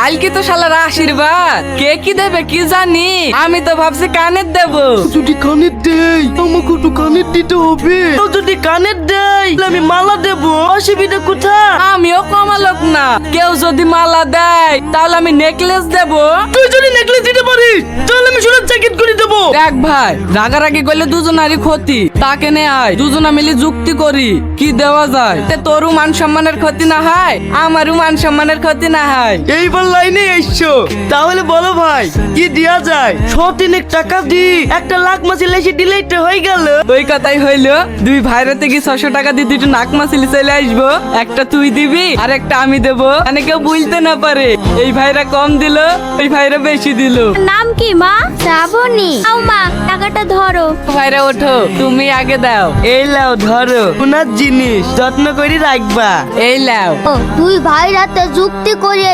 কালকে তো শালার আশীর্বাদ, কে কি দেবে কি জানি, আমি তো ভাবছি কানের দেবো। যদি কানের দেই আমাকে একটু কানের দিতে হবে। তো যদি কানের দেয় তাহলে আমি মালা দেবো, অসুবিধা কোথায়? আমিও কমা লোক না, কেউ যদি মালা দেয় তাহলে আমি নেকলেস দেবো। তুই যদি নেকলেস দিতে পারিস তাহলে আমি সোনার জ্যাকেট করে দেবো। দেখ ভাই, রাগারাগি করলে দুজনারই ক্ষতি, তাকে নে আয় দুজনা মিলে যুক্তি করি কি দেওয়া যায়, তে তোরও মান সম্মানের ক্ষতি না হয়, আমারও মান সম্মানের ক্ষতি না হয়। এইবার লাইনে এসছো, তাহলে বলো ভাই কি দেয়া যায়? 100 টাকা দি একটা লাখ মাছি লেসে দিলেই তো হয়ে গেল। ওই কথাই হইলো, দুই ভাইরাতে কি 600 টাকা দিয়ে দুটো নাক মাছিলি চলে আসবো, একটা তুই দিবি আর একটা আমি দেবো, মানে কেউ বুঝতে না পারে এই ভাইরা কম দিল ওই ভাইরা বেশি দিল। নাম কি মা? শ্রাবণী। আও মা, টাকাটা ধরো। ভাইরা ওঠো, তুমি আগে দাও। এই লাও ধরো, সোনার জিনিস যত্ন করে রাখবা। এই লাও। ও, দুই ভাই রাতে যুক্তি করে